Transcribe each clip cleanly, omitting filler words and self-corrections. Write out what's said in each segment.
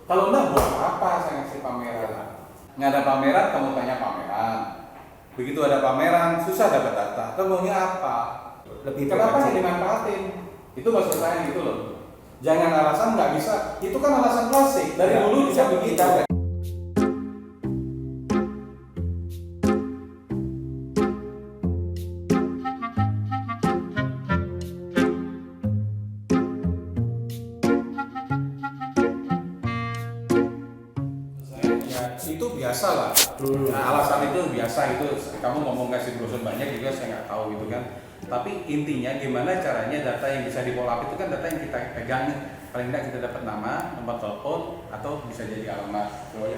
Kalau enggak buat apa saya ngasih pameran? Nggak ada pameran, kamu tanya pameran. Begitu ada pameran, susah dapat data. Kamu maunya apa? Lebih Kenapa terkecil. yang dimanfaatin? Itu maksud saya gitu loh. Jangan alasan nggak bisa. Itu kan alasan klasik. Dari Ya, dulu juga begitu. Ya, itu biasa lah. Nah, alasan itu biasa itu. Kamu ngomong kasih brosur banyak juga saya nggak tahu gitu kan. Tapi intinya gimana caranya data yang bisa di follow up itu kan data yang kita pegang nih. Paling tidak kita dapat nama, nomor telepon, atau bisa jadi alamat.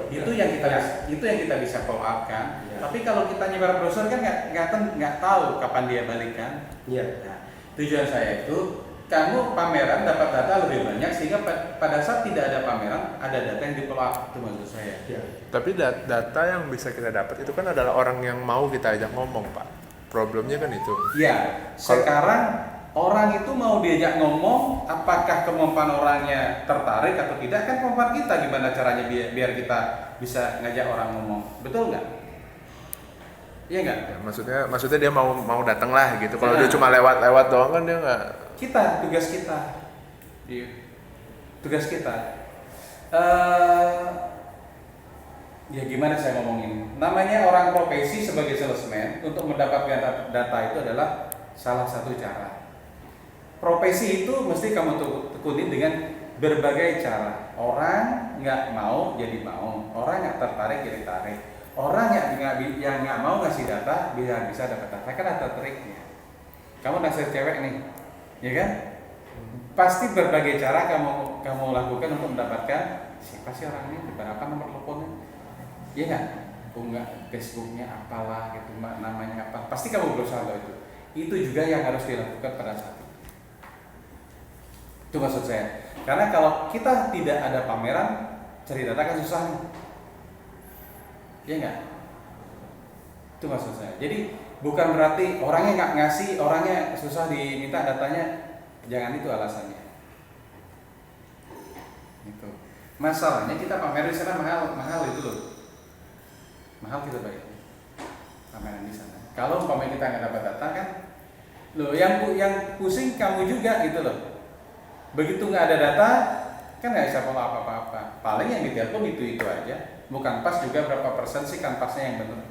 Itu yang kita bisa follow up kan. Ya. Tapi kalau kita nyebar brosur kan nggak tahu kapan dia balik kan. Iya. Nah, tujuan saya itu kamu pameran dapat data lebih banyak sehingga pada saat tidak ada pameran ada data yang di follow up, itu maksud saya. Ya. Tapi data yang bisa kita dapat itu kan adalah orang yang mau kita ajak ngomong, Pak. Problemnya kan itu. Iya, sekarang orang itu mau diajak ngomong, apakah kemampuan orangnya tertarik atau tidak, kan kemampuan kita gimana caranya biar kita bisa ngajak orang ngomong, betul nggak? Iya nggak? Ya, maksudnya dia mau datang lah gitu. Kalau Nah. dia cuma lewat doang kan dia nggak. Tugas kita, iya, tugas kita. Ya gimana saya ngomongin? Namanya orang profesi sebagai salesman untuk mendapatkan data itu adalah salah satu cara. Profesi itu mesti kamu tekunin dengan berbagai cara. Orang nggak mau jadi mau, orang nggak tertarik jadi tarik. Orang yang nggak mau ngasih data biar bisa dapat data, kan ada triknya. Kamu naksir cewek nih, ya kan? Pasti berbagai cara kamu lakukan untuk mendapatkan siapa sih orang ini, berapa nomor teleponnya, ya nggak? Enggak Facebooknya apalah gitu, namanya apa? Pasti kamu berusaha untuk itu. Itu juga yang harus dilakukan pada saat itu. Itu maksud saya. Karena kalau kita tidak ada pameran, cari data kan susah nih. Ya enggak? Itu maksud saya. Jadi bukan berarti orangnya nggak ngasih, orangnya susah diminta datanya. Jangan itu alasannya. Itu. Masalahnya kita pameran di sana mahal itu loh. Mahal kita bayar. Pameran di sana. Kalau umpamanya kita nggak dapat data kan, loh yang pusing kamu juga gitu loh. Begitu nggak ada data, kan nggak bisa follow apa-apa. Paling yang ditelepon itu aja. Bukan pas juga berapa persen sih kan pasnya yang benar.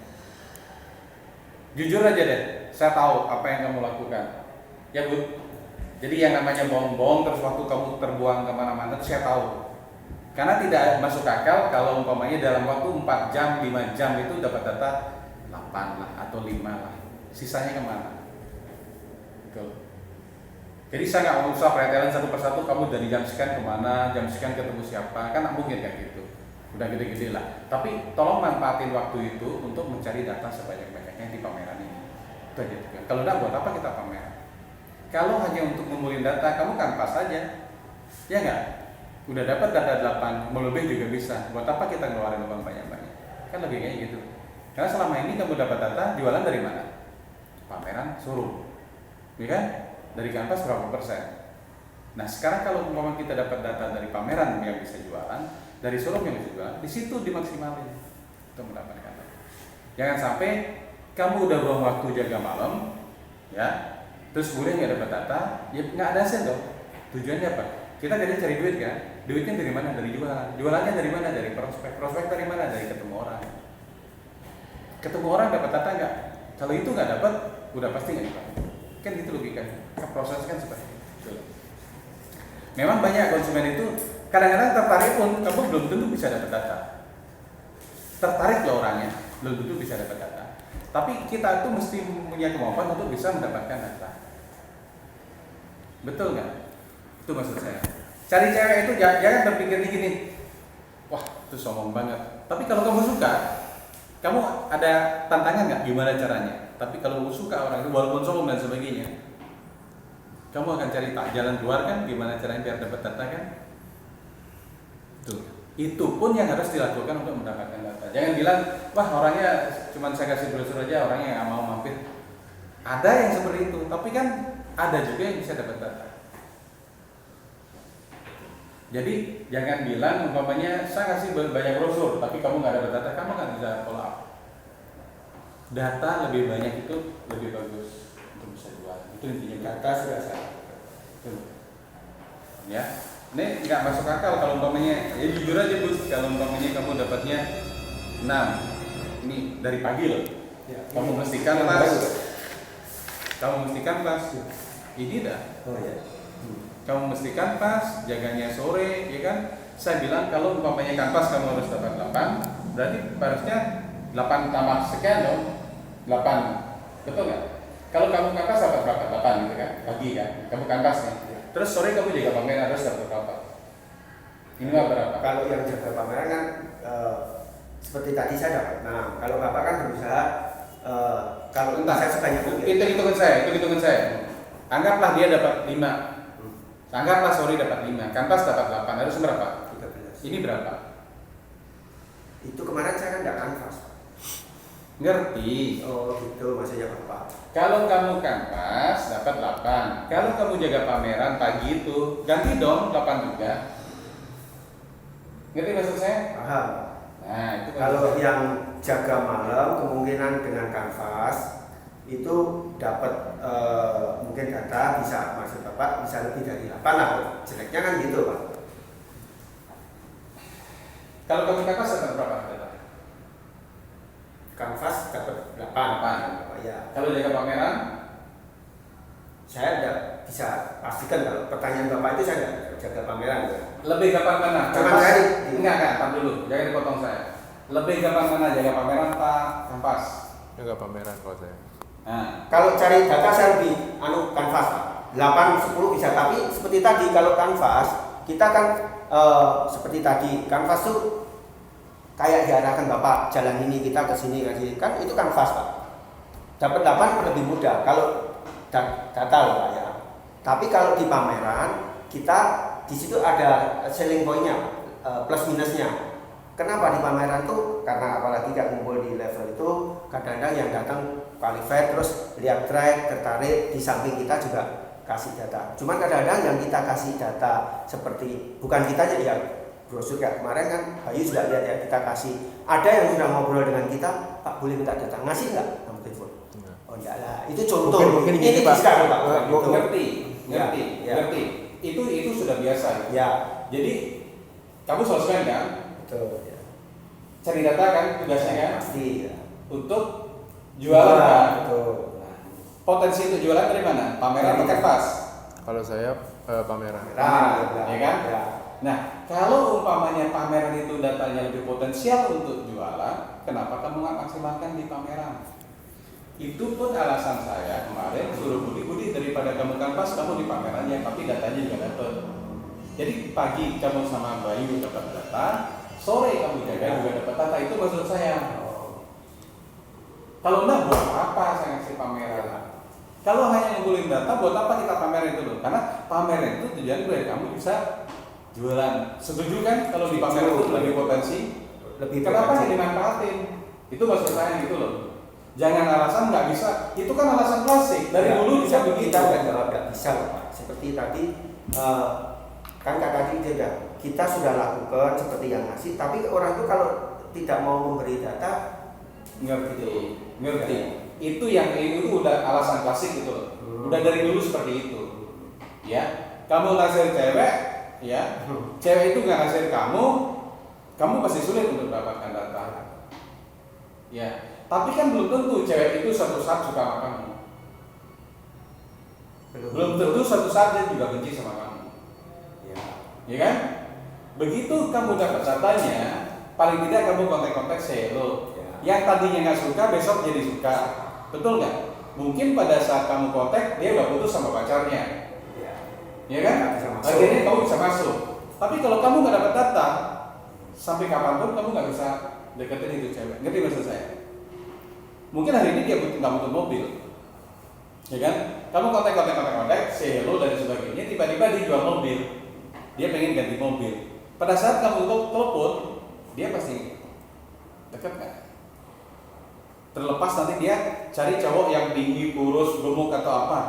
Jujur aja deh, saya tahu apa yang kamu lakukan. Ya Bu. Jadi yang namanya bohong-bohong terus waktu kamu terbuang kemana-mana, saya tahu. Karena tidak masuk akal kalau umpamanya dalam waktu 4 jam, 5 jam itu dapat data 8 lah atau 5 lah. Sisanya kemana? Gitu. Jadi saya nggak usah pretelan satu persatu kamu dari jam sekian kemana, jam sekian ketemu siapa, kan nggak mungkin kayak gitu. Udah gede-gede lah. Tapi tolong manfaatin waktu itu untuk mencari data sebanyak-banyaknya di pameran ini. Itu aja. Kalau nggak buat apa kita pameran? Kalau hanya untuk ngumpulin data, kamu kan pas aja. Ya nggak? Udah dapat data 8, mau lebih juga bisa. Buat apa kita ngeluarin uang banyak-banyak? Kan lebih kayak gitu. Karena selama ini kamu dapat data, jualan dari mana? Pameran, suruh. Ya kan? Dari kanvas berapa persen? Nah sekarang kalau umpama kita dapat data dari pameran yang bisa jualan, dari showroom yang bisa jualan, di situ dimaksimalin untuk mendapatkan data. Jangan sampai kamu udah buang waktu jaga malam, ya, terus kemudian nggak dapat data, ya nggak ada hasil dong. Tujuannya apa? Kita jadi cari duit kan? Duitnya dari mana? Dari jualan. Jualannya dari mana? Dari prospek. Prospek dari mana? Dari ketemu orang. Ketemu orang dapat data nggak? Kalau itu nggak dapat, udah pasti nggak dapat. Kan gitu logikanya. Proses kan seperti itu. Memang banyak konsumen itu kadang-kadang tertarik pun kamu belum tentu bisa dapat data. Tertarik loh orangnya, belum tentu bisa dapat data. Tapi kita tuh mesti punya kemampuan untuk bisa mendapatkan data. Betul nggak? Itu maksud saya. Cari cewek itu jangan berpikir gini, wah itu sombong banget. Tapi kalau kamu suka, kamu ada tantangan nggak gimana caranya? Tapi kalau kamu suka orang itu walaupun sombong dan sebagainya, kamu akan cari jalan keluar kan? Gimana caranya biar dapat data kan? Tuh. Itu pun yang harus dilakukan untuk mendapatkan data. Jangan bilang, wah orangnya cuma saya kasih brosur aja, orangnya nggak mau mampir. Ada yang seperti itu, tapi kan ada juga yang bisa dapat data. Jadi jangan bilang umpamanya saya kasih banyak brosur tapi kamu nggak dapat data, kamu nggak bisa follow up. Data lebih banyak itu lebih bagus untuk bisa jual. Itu intinya. Data sudah saya. Ya, ini nggak masuk akal kalau umpamanya, ya jujur aja Bus, kalau umpamanya kamu dapatnya 6, ini dari pagi loh. Ya, Kamu ini mestikan yang pas. baru. Kamu mestikan pas. Ini dah. Oh ya. Kamu mestikan pas, jaganya sore, ya kan? Saya bilang kalau umpamanya kanvas kamu harus dapat 8, berarti harusnya 8 tambah sekian dong. 8. Betul nggak? Kalau kamu kanvas dapat berapa? 8 gitu kan? Pagi kan? Kamu kanvas nih. Terus sore kamu jaga pameran harus dapat berapa? Ini berapa? Kalau yang jaga pameran kan seperti tadi saya dapat. Nah, kalau Bapak kan berusaha kalau Entah. saya sebanyak mungkin. Hitung-hitungan saya. Anggaplah dia dapat 5. Anggaplah sore dapat 5, kanvas dapat 8, harus berapa? 13. Ini berapa? Itu kemarin saya kan nggak kanvas. Ngerti? Oh gitu maksudnya Bapak. Kalau kamu kanvas dapat 8. Kalau kamu jaga pameran pagi itu ganti dong 8 juga. Ngerti maksud saya? Paham. Nah, itu Kalau yang jaga malam kemungkinan dengan kanvas itu dapat mungkin data bisa maksud Bapak bisa lebih dari 8 lah. Jeleknya kan gitu Pak. kalau kamu kanvas dapat berapa? Kanvas dapat 8. 8. Ya. Kalau jaga pameran Saya tidak bisa pastikan kalau pertanyaan Bapak itu saya tidak jaga pameran ya. lebih gampang mana? Cuma saya Enggak, tar dulu, jangan dipotong saya. Lebih gampang mana jaga pameran Pak kanvas? Enggak pameran kalau saya. Nah, kalau cari data saya lebih kanvas Pak. 8 10 bisa, tapi seperti tadi kalau kanvas kita kan seperti tadi kanvas tuh kayak diarahkan Bapak jalan ini kita ke sini kan itu kanvas Pak. Dapat 8 lebih mudah kalau data loh Pak ya. Tapi kalau di pameran kita di situ ada selling point-nya, plus minusnya. Kenapa di pameran tuh? Karena apalagi kayak ngumpul di level itu kadang-kadang yang datang qualified terus lihat track tertarik, di samping kita juga kasih data. Cuman kadang-kadang yang kita kasih data seperti bukan kita aja ya brosur kayak kemarin kan Bayu juga lihat ya kita kasih. Ada yang sudah ngobrol dengan kita, Pak boleh minta data, ngasih nggak nomor telepon? Oh enggak lah, itu contoh. Mungkin ini Pak. sekarang Pak. Gitu. ngerti. Ya. Itu sudah biasa. Ya, Jadi kamu sosmed kan? betul. Ya. Cari data kan tugasnya kan? Pasti ya. Untuk jualan kan? Betul. Potensi untuk jualan dari mana? Pameran atau kanvas? Kalau saya pameran. Ya kan? Ya. Nah, kalau umpamanya pameran itu datanya lebih potensial untuk jualan, kenapa kamu nggak maksimalkan di pameran? Itu pun alasan saya kemarin suruh budi-budi daripada kamu kanvas, kamu di pameran ya, tapi datanya juga dapat. Jadi pagi kamu sama Bayu dapat data, sore kamu jaga juga dapat data, itu maksud saya. Kalau enggak buat apa saya ngasih pameran? Kalau hanya ngumpulin data, buat apa kita pameran itu loh? Karena pameran itu tujuan biar kamu bisa jualan. Setuju kan? Kalau di pameran itu lebih potensi. Kenapa yang dimanfaatin? Itu maksud saya gitu loh. Jangan alasan nggak bisa. Itu kan alasan klasik. Dari dulu bisa begitu. Kita nggak bisa Pak. Seperti tadi kan kata dia kita sudah lakukan seperti yang ngasih, tapi orang itu kalau tidak mau memberi data ngerti. Itu udah alasan klasik gitu loh. Udah dari dulu seperti itu. Ya, kamu ngasih cewek, ya, cewek itu nggak ngasih kamu pasti sulit untuk mendapatkan data. Ya, tapi kan belum tentu cewek itu suatu saat suka sama kamu. Belum tentu suatu saat dia juga benci sama kamu. Ya kan? Begitu kamu dapat datanya, paling tidak kamu kontak-kontak hello. Yang tadinya nggak suka besok jadi suka, betul nggak? Mungkin pada saat kamu kontak dia udah putus sama pacarnya, ya kan? Akhirnya kamu bisa masuk. Tapi kalau kamu nggak dapat data, sampai kapanpun kamu nggak bisa deketin itu cewek. Ngerti maksud saya? Mungkin hari ini dia nggak butuh mobil, ya kan? Kamu kontak, say hello dan sebagainya. Tiba-tiba dia jual mobil, dia pengen ganti mobil. Pada saat kamu telepon, dia pasti deket nggak? Terlepas nanti dia cari cowok yang tinggi, kurus, gemuk atau apa.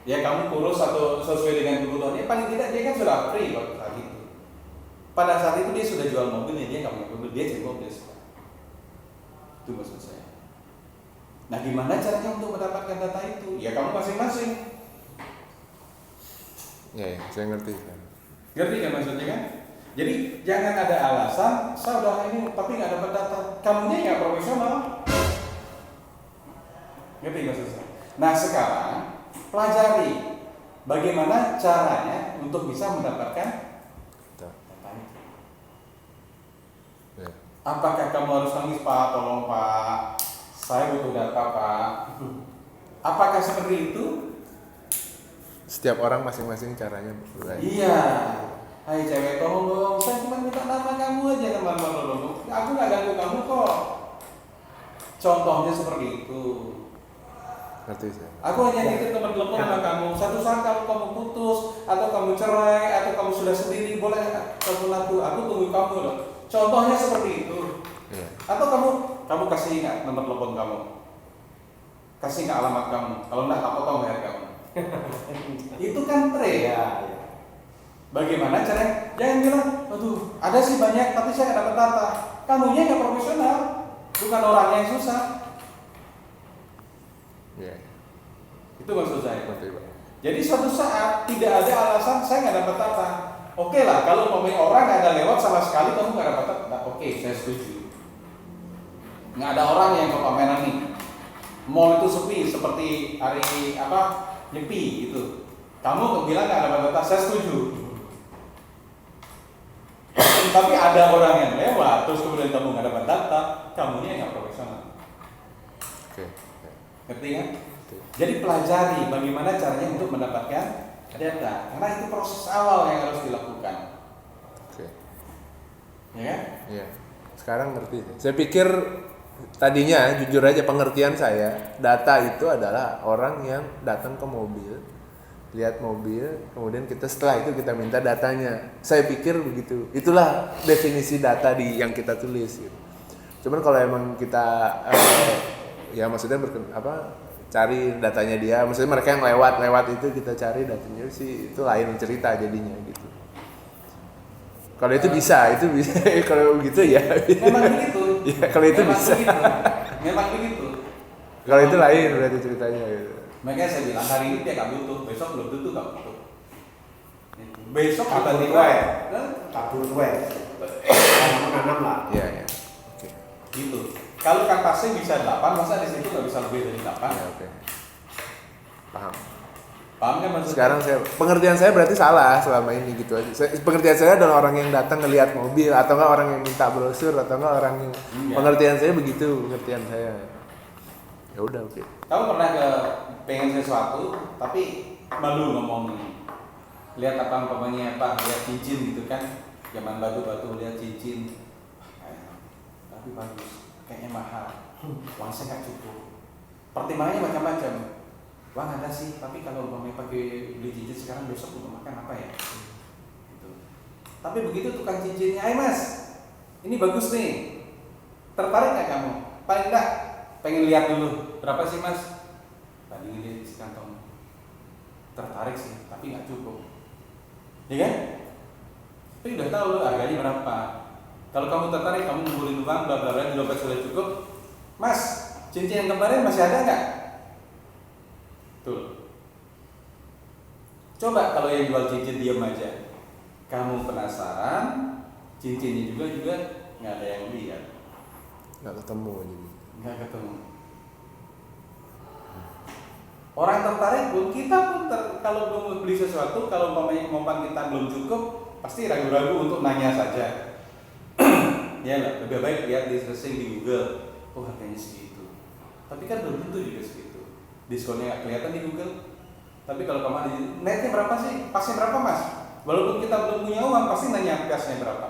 Ya kamu kurus atau sesuai dengan kebutuhannya, paling tidak dia kan sudah free waktu saat itu. pada saat itu dia sudah jual mobilnya, dia nggak punya mobil, dia jual mobil sekarang. Itu maksud saya. Nah, gimana caranya untuk mendapatkan data itu? Ya kamu masing-masing. Ya, saya ngerti kan. Ngerti kan maksudnya kan? Jadi jangan ada alasan, saya udah ini tapi nggak dapat data. Kamunya nggak profesional. Ngerti maksud saya? Nah sekarang pelajari bagaimana caranya untuk bisa mendapatkan Betul. data itu. Ya. Apakah kamu harus nangis Pak, tolong Pak, saya butuh data Pak. Apakah seperti itu? Setiap orang masing-masing caranya berbeda. Iya. Hai cewek tolong dong, saya cuma minta nama kamu aja teman-teman dong. Aku nggak ganggu kamu kok. Contohnya seperti itu. Ngerti saya. Aku hanya nitip teman telepon sama kamu. Satu saat kalau kamu putus atau kamu cerai atau kamu sudah sendiri boleh telepon aku tunggu kamu loh. Contohnya seperti itu. Iya. Atau kamu kasih nggak nomor telepon kamu, kasih nggak alamat kamu. Kalau nggak aku tahu bayar kamu. Itu kan trik. Ya. Bagaimana caranya? Jangan bilang, aduh, ada sih banyak, tapi saya nggak dapat data. Kamunya nggak profesional, bukan orangnya yang susah. Iya. Itu maksud saya. Ngerti Pak. Jadi suatu saat tidak ada alasan saya nggak dapat data. Oke lah, kalau pemain orang nggak ada lewat sama sekali, kamu nggak dapat data. Oke, saya setuju. Nggak ada orang yang ke pameran nih. Mall itu sepi, seperti hari nyepi gitu. Kamu bilang nggak dapat data, saya setuju. Tapi ada orang yang lewat, terus kemudian kamu nggak dapat data, kamunya nggak profesional. Oke. Ngerti kan? Ngerti. Jadi pelajari bagaimana caranya untuk mendapatkan data, karena itu proses awal yang harus dilakukan. Oke. Ya kan? Iya. Sekarang ngerti. Saya pikir tadinya jujur aja pengertian saya, data itu adalah orang yang datang ke mobil, lihat mobil, kemudian setelah itu kita minta datanya. Saya pikir begitu. Itulah definisi data yang kita tulis gitu. Cuman kalau emang kita ya maksudnya cari datanya dia, maksudnya mereka yang lewat itu kita cari datanya sih, itu lain cerita jadinya gitu. Kalau itu bisa. Kalau gitu ya. Memang begitu. Ya, kalau itu Memang bisa. begitu. Memang begitu. Kalau itu lain berarti ceritanya gitu. Makanya saya bilang hari ini dia nggak butuh, besok belum tentu nggak butuh. Besok Kabur tiba-tiba, kue. Hah? Kabur kue. Nanam lah. Iya, iya. Oke. Gitu. Kalau kanvasnya bisa 8, masa di situ nggak bisa lebih dari 8? Ya, oke. Paham. Paham kan maksudnya? Sekarang pengertian saya berarti salah selama ini gitu aja. Pengertian saya adalah orang yang datang ngelihat mobil, atau enggak orang yang minta brosur, atau enggak orang yang pengertian saya begitu, pengertian saya. Ya udah, oke. Kamu pernah pengen sesuatu, tapi malu ngomongnya. Lihat apa umpamanya lihat cincin gitu kan, zaman batu-batu lihat cincin, tapi bagus, kayaknya mahal, uang saya nggak cukup. Pertimbangannya macam-macam. Uang ada sih, tapi kalau umpamanya pakai beli cincin sekarang besok untuk makan apa ya? Gitu. Tapi begitu tukang cincinnya, ayo mas, ini bagus nih, tertarik nggak kamu? Paling enggak, pengen lihat dulu, berapa sih mas? Bandingin dia di kantong. Tertarik sih, tapi nggak cukup. Ya kan? Tapi udah tahu lo harganya berapa. Kalau kamu tertarik, kamu ngumpulin uang, bla bla bla, di dompet sudah cukup. Mas, cincin yang kemarin masih ada nggak? Tuh. Coba kalau yang jual cincin diam aja. Kamu penasaran, cincinnya juga nggak ada yang lihat. Nggak ketemu jadi. Nggak ketemu. Orang tertarik pun, kita pun kalau mau beli sesuatu, kalau kemampuan kita belum cukup, pasti ragu-ragu untuk nanya saja. Ya lah, lebih baik lihat di searching di Google, oh harganya segitu. Tapi kan belum tentu juga segitu. Diskonnya nggak kelihatan di Google. Tapi kalau kamu di netnya berapa sih? Pasnya berapa mas? Walaupun kita belum punya uang, pasti nanya pasnya berapa.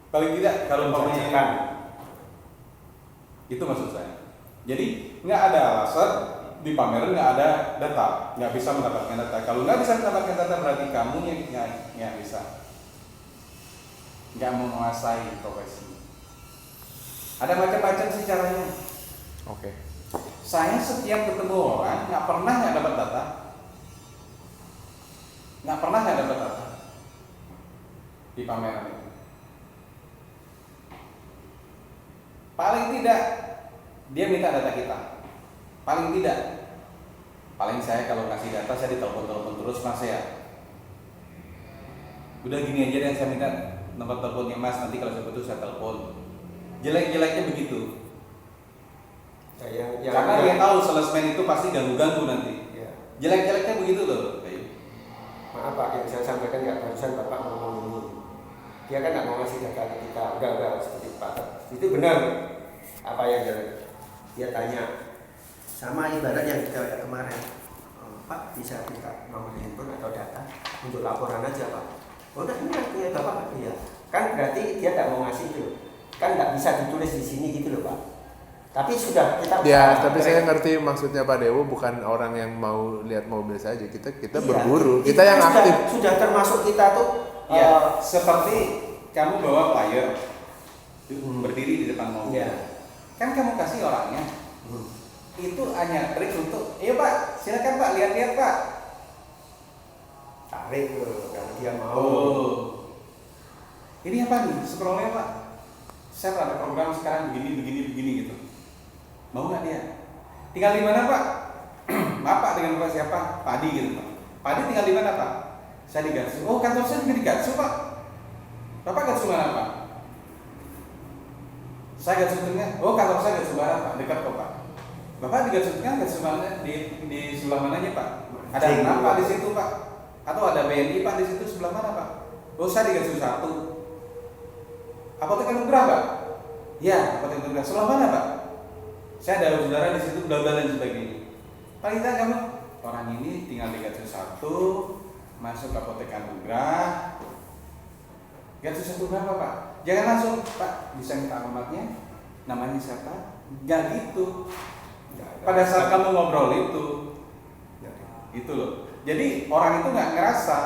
Paling tidak kalau umpamanya kan, itu maksud saya. Jadi nggak ada alasan di pameran nggak ada data, nggak bisa mendapatkan data. Kalau nggak bisa mendapatkan data berarti kamu nggak bisa, nggak menguasai profesi. Ada macam-macam sih caranya. Oke. Saya setiap ketemu orang nggak pernah nggak dapat data, nggak pernah nggak dapat data. di pameran itu? Paling tidak dia minta data kita. Paling tidak. Paling saya kalau kasih data saya ditelepon terus, Mas ya. Udah gini aja deh, saya minta nomor teleponnya Mas, nanti kalau saya butuh saya telepon. Jelek-jeleknya begitu. Karena dia tahu salesman itu pasti ganggu-ganggu nanti. Ya. Jelek-jeleknya begitu loh. Maaf Pak, yang saya sampaikan nggak barusan Bapak ngomong ini. Dia kan nggak mau ngasih data ke kita, enggak seperti Pak. Itu benar apa yang dia tanya. Sama ibarat yang kita kemarin, Pak bisa minta nomor handphone atau data untuk laporan aja Pak. Oh udah ini punya Bapak, iya. Kan berarti dia nggak mau ngasih itu, kan nggak bisa ditulis di sini gitu loh Pak. Tapi sudah kita. Ya, tapi saya ngerti maksudnya Pak Dewo, bukan orang yang mau lihat mobil saja. Kita iya, berburu, kita yang aktif. Sudah termasuk kita tuh. Ya, seperti kamu bawa flyer, berdiri di depan mobil. Ya. Kan kamu kasih orangnya. Itu hanya trik untuk, iya Pak, silakan Pak, lihat-lihat Pak. Tarik loh, kalau dia mau. Oh, ini apa nih? Scrollnya Pak. Saya ada program sekarang begini gitu. Mau nggak dia? Tinggal di mana Pak? Maaf Pak, dengan Pak siapa? Pak Adi gitu Pak. Pak Adi tinggal di mana Pak? Saya di Gatsu. Oh, kantor saya juga di Gatsu Pak. Bapak Gatsu mana Pak? Saya Gatsu Tengah. Oh, kantor saya Gatsu Barat Pak, dekat kok Pak. Bapak di Gatsu Tengah, Gatsu mana? Di sebelah mananya Pak? Ada apa di situ Pak? Atau ada BNI Pak di situ sebelah mana Pak? Oh, saya di Gatsu 1. Apotek Anugrah Pak? Ya, Apotek Anugrah. Sebelah mana Pak? Saya ada saudara di situ, bla bla dan sebagainya. Paling tidak kamu orang ini tinggal di Gatsu 1, masuk ke Apotek Anugrah. Gatsu 1 berapa Pak? Jangan langsung Pak, bisa minta alamatnya, namanya siapa? Gak gitu. Pada saat kamu ngobrol itu loh. Jadi orang itu nggak ngerasa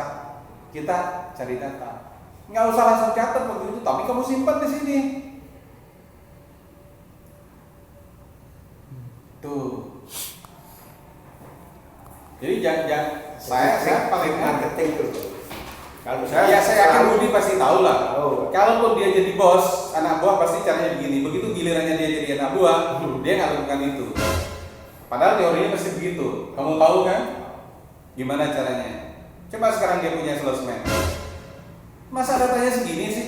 kita cari data. Nggak usah langsung catat waktu itu, tapi kamu simpan di sini. Tuh. Jadi jangan saya paling marketing tuh. Kalau saya yakin Budi pasti tahu lah. Oh. Kalaupun dia jadi bos, anak buah pasti caranya begini. Begitu gilirannya dia jadi anak buah, dia nggak lakukan itu. Padahal teorinya pasti begitu. Kamu tahu kan? Gimana caranya? Coba sekarang dia punya salesman. Masa datanya segini sih?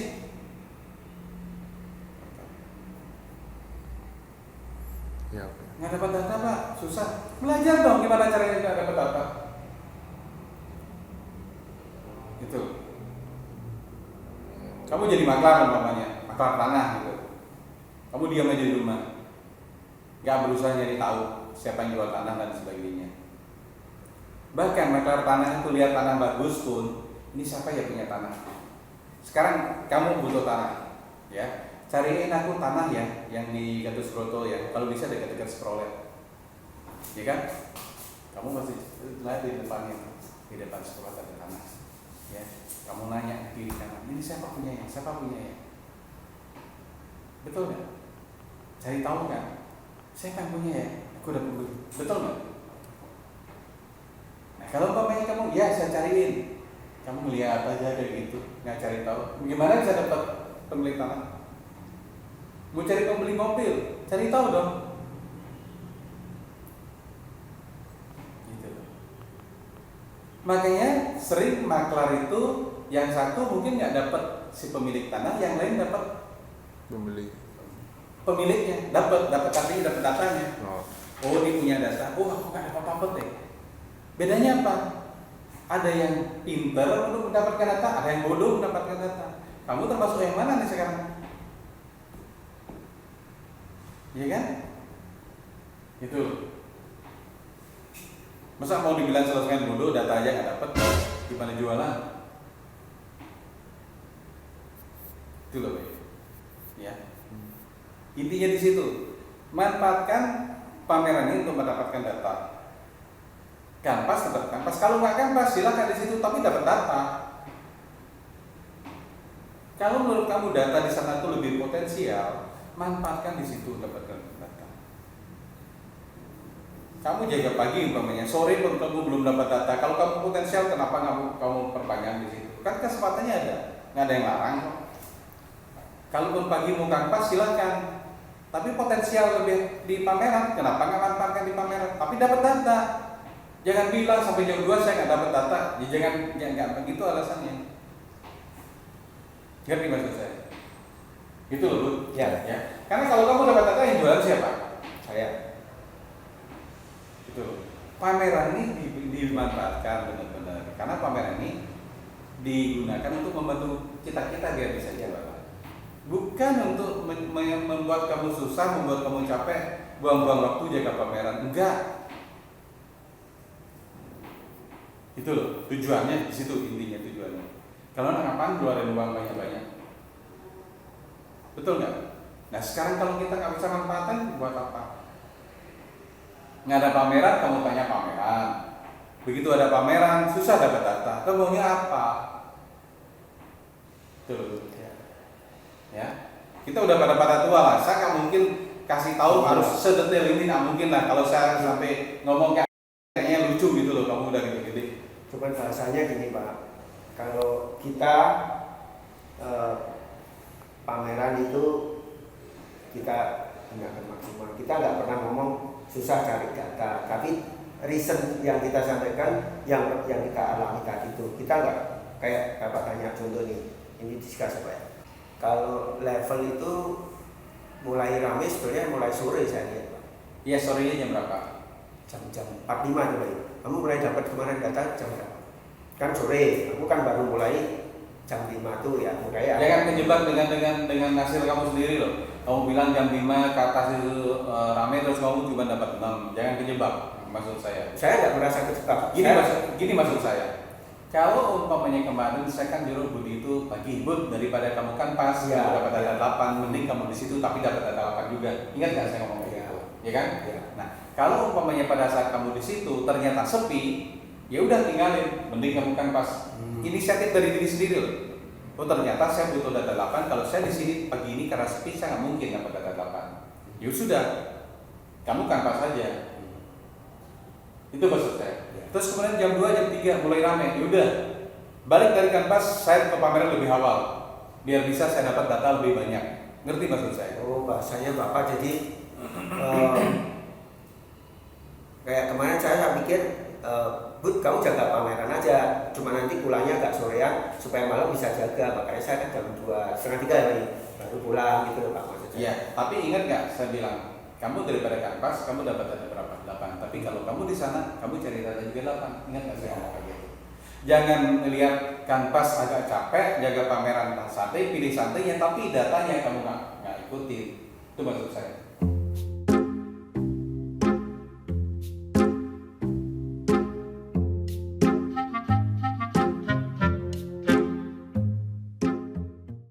Ya, oke. Nggak dapat data Pak, susah. Belajar dong gimana caranya nggak dapat data. Itu. Kamu jadi maklar umpamanya, maklar tanah gitu. Kamu diam aja di rumah. Nggak berusaha nyari tahu siapa yang jual tanah dan sebagainya. Bahkan maklar tanah itu lihat tanah bagus pun, ini siapa yang punya tanah? Sekarang kamu butuh tanah, ya. Cariin aku tanah ya, yang di Gatusbroto ya. Kalau bisa dekat-dekat Scrollet, ya kan? Kamu masih lihat di depannya, di depan Scrollet ada tanah, ya. Kamu nanya kiri kanan, ini siapa punya ya? Siapa punya ya? Betul nggak? Cari tahu nggak? Siapa yang punya ya? Aku udah punya. Betul nggak? Nah, kalau umpamanya kamu, ya saya cariin. Kamu melihat aja kayak gitu, nggak cari tahu. Gimana bisa dapat pemilik tanah? Mau cari pembeli mobil, cari tahu dong. Gitu. Makanya sering maklar itu yang satu mungkin nggak dapat si pemilik tanah, yang lain dapat Membeli. pemiliknya, dapat artinya dapat datanya. Oh, dia punya data. Oh, aku nggak dapat apa deh. Bedanya apa? Ada yang pintar untuk mendapatkan data, ada yang bodoh mendapatkan data. Kamu termasuk yang mana nih sekarang? Iya kan? Itu. Masa mau dibilang salesman bodoh, data aja nggak dapat, gimana jualan? Itu loh, ya. Intinya di situ, manfaatkan pameran ini untuk mendapatkan data. Kanvas dapat kanvas, kalau nggak kanvas silakan di situ, tapi dapat data. Kalau menurut kamu data di sana tuh lebih potensial, manfaatkan di situ dapatkan data. Kamu jaga pagi umpamanya, sore pun kamu belum dapat data. Kalau kamu potensial, kenapa kamu perpanjang di situ? Kan kesempatannya ada. nggak ada yang larang kok. Kalaupun pagi mau kanvas silakan, tapi potensial lebih di pameran, kenapa nggak manfaatkan di pameran? Tapi dapat data. Jangan bilang sampai jam 2 saya nggak dapat data. Ya jangan begitu alasannya. Ngerti maksud saya? Gitu loh, Bu. Ya. Ya. Karena kalau kamu dapat data yang jualan siapa? Saya. Gitu loh. Pameran ini dimanfaatkan benar-benar. Karena pameran ini digunakan untuk membantu kita-kita biar bisa jualan. Bukan untuk membuat kamu susah, membuat kamu capek, buang-buang waktu jaga pameran. Enggak. Itu loh, tujuannya di situ, intinya tujuannya. Kalau ngapain keluarin uang banyak-banyak? Betul nggak? Nah sekarang kalau kita nggak bisa manfaatkan, buat apa? Nggak ada pameran, kamu tanya pameran. Begitu ada pameran, susah dapat data. Kamu maunya apa? Tuh, ya. Kita udah pada tua lah. Saya nggak mungkin kasih tahu harus sedetail ini, nggak mungkin lah. Kalau saya sampai ngomong kayaknya lucu gitu loh, kamu udah gede-gede. Cuman bahasanya gini Pak, kalau kita pameran itu kita gunakan maksimal. Kita nggak pernah ngomong susah cari data, tapi reason yang kita sampaikan, yang kita alami tadi itu, kita nggak kayak Bapak tanya contoh nih, ini diskus apa ya? Kalau level itu mulai rame sebenarnya mulai sore saya lihat Pak. Iya, sorenya jam berapa? Jam 45 coba ya. Kamu mulai dapat kemarin data jam berapa? Kan sore, aku kan baru mulai jam 5 tuh ya, mulai Jangan kejebak dengan hasil kamu sendiri loh. Kamu bilang jam 5 ke atas itu rame terus kamu cuma dapat 6. Jangan kejebak, maksud saya. Saya nggak merasa kejebak. Gini maksud saya. Kalau umpamanya kemarin saya kan nyuruh Budi itu pagi, Bud, daripada kamu kan pas Ya, dapat data ya. 8, mending kamu di situ tapi dapat data 8 juga. Ingat nggak saya ngomong Ya. gitu? Ya kan? Ya. Nah, kalau umpamanya pada saat kamu di situ ternyata sepi, ya udah tinggalin, mending kamu kan pas. Inisiatif dari diri sendiri loh. Oh ternyata saya butuh data 8, kalau saya di sini pagi ini karena sepi saya nggak mungkin dapat data 8. Ya sudah, kamu kan pas saja. Itu maksud saya. Terus kemudian jam 2, jam 3 mulai rame, yaudah balik dari kanvas saya ke pameran lebih awal biar bisa saya dapat data lebih banyak. Ngerti maksud saya? Oh bahasanya Bapak jadi kayak kemarin saya pikir Bud kamu jaga pameran aja, cuma nanti pulangnya agak sorean supaya malam bisa jaga. Makanya saya kan jam 2, setengah 3 ya baru pulang gitu loh Pak maksud saya. Iya, tapi ingat nggak saya bilang kamu daripada kanvas kamu dapat data berapa? 8. Tapi kalau kamu di sana kamu cari data juga 8. Ingat nggak saya ngomong kayak gitu? Jangan melihat kanvas agak capek, jaga pameran santai, pilih santai ya, tapi datanya kamu nggak ikutin. Itu maksud saya.